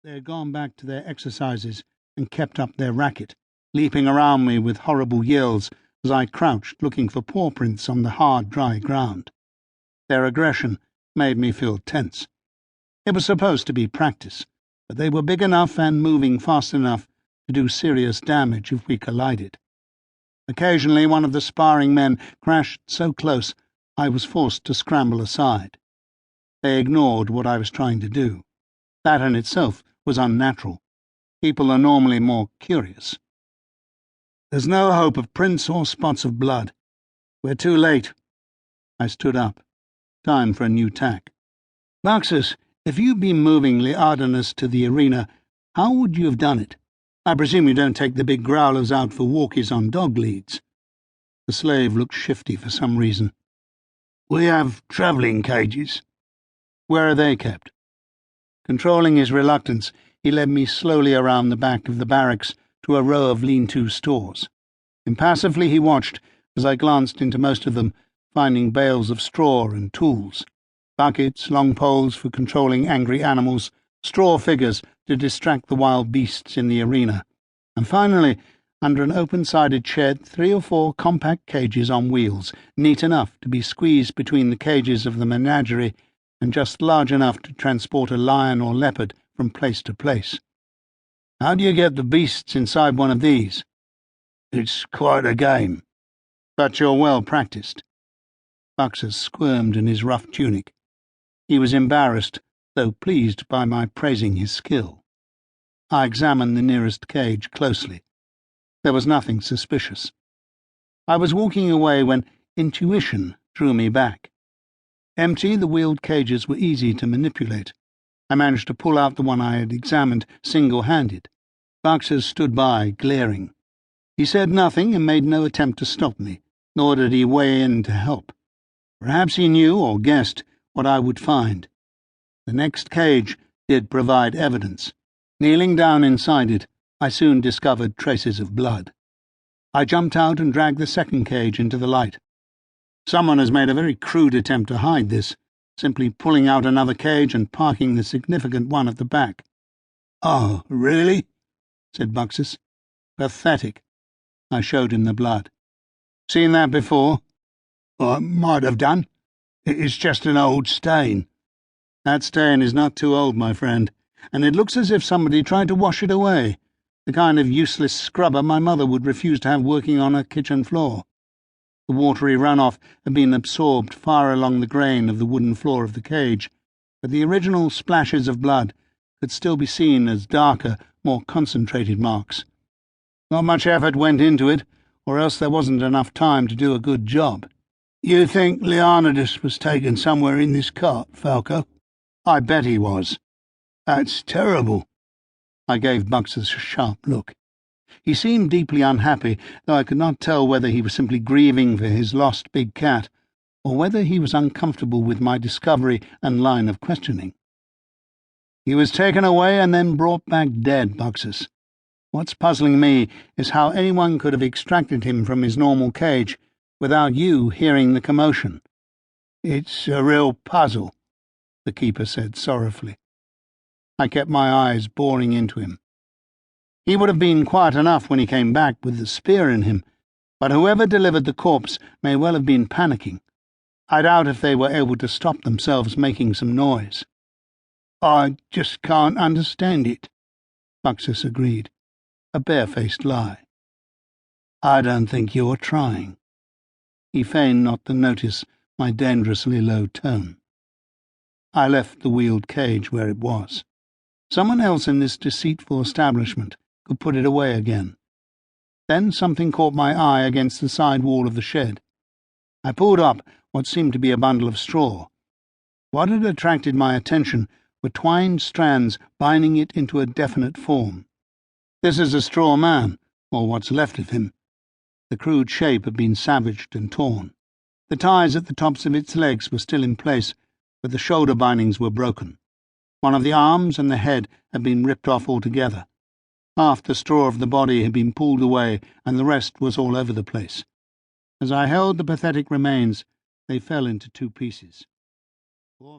They had gone back to their exercises and kept up their racket, leaping around me with horrible yells as I crouched looking for paw prints on the hard, dry ground. Their aggression made me feel tense. It was supposed to be practice, but they were big enough and moving fast enough to do serious damage if we collided. Occasionally one of the sparring men crashed so close I was forced to scramble aside. They ignored what I was trying to do. That in itself was unnatural. People are normally more curious. There's no hope of prints or spots of blood. We're too late. I stood up. Time for a new tack. Marcus, if you'd been moving Leardanus to the arena, how would you have done it? I presume you don't take the big growlers out for walkies on dog leads. The slave looked shifty for some reason. We have travelling cages. Where are they kept? Controlling his reluctance, he led me slowly around the back of the barracks to a row of lean-to stores. Impassively he watched as I glanced into most of them, finding bales of straw and tools, buckets, long poles for controlling angry animals, straw figures to distract the wild beasts in the arena, and finally, under an open-sided shed, 3 or 4 compact cages on wheels, neat enough to be squeezed between the cages of the menagerie and just large enough to transport a lion or leopard from place to place. How do you get the beasts inside one of these? It's quite a game. But you're well practised. Buxus squirmed in his rough tunic. He was embarrassed, though pleased by my praising his skill. I examined the nearest cage closely. There was nothing suspicious. I was walking away when intuition drew me back. Empty, the wheeled cages were easy to manipulate. I managed to pull out the one I had examined single-handed. Buxus stood by, glaring. He said nothing and made no attempt to stop me, nor did he weigh in to help. Perhaps he knew or guessed what I would find. The next cage did provide evidence. Kneeling down inside it, I soon discovered traces of blood. I jumped out and dragged the second cage into the light. Someone has made a very crude attempt to hide this, simply pulling out another cage and parking the significant one at the back. "Oh, really?" said Buxus. "Pathetic." I showed him the blood. "Seen that before?" "I might have done. It's just an old stain." "That stain is not too old, my friend, and it looks as if somebody tried to wash it away, the kind of useless scrubber my mother would refuse to have working on her kitchen floor." The watery runoff had been absorbed far along the grain of the wooden floor of the cage, but the original splashes of blood could still be seen as darker, more concentrated marks. Not much effort went into it, or else there wasn't enough time to do a good job. "You think Leardanus was taken somewhere in this cart, Falco?" "I bet he was." "That's terrible." I gave Buxus a sharp look. He seemed deeply unhappy, though I could not tell whether he was simply grieving for his lost big cat, or whether he was uncomfortable with my discovery and line of questioning. "He was taken away and then brought back dead, Buxus. What's puzzling me is how anyone could have extracted him from his normal cage without you hearing the commotion." "It's a real puzzle," the keeper said sorrowfully. I kept my eyes boring into him. He would have been quiet enough when he came back with the spear in him, but whoever delivered the corpse may well have been panicking. I doubt if they were able to stop themselves making some noise. "I just can't understand it," Buxus agreed. A barefaced lie. "I don't think you're trying." He feigned not to notice my dangerously low tone. I left the wheeled cage where it was. Someone else in this deceitful establishment could put it away again. Then something caught my eye against the side wall of the shed. I pulled up what seemed to be a bundle of straw. What had attracted my attention were twined strands binding it into a definite form. This is a straw man, or what's left of him. The crude shape had been savaged and torn. The ties at the tops of its legs were still in place, but the shoulder bindings were broken. One of the arms and the head had been ripped off altogether. Half the straw of the body had been pulled away, and the rest was all over the place. As I held the pathetic remains, they fell into 2 pieces.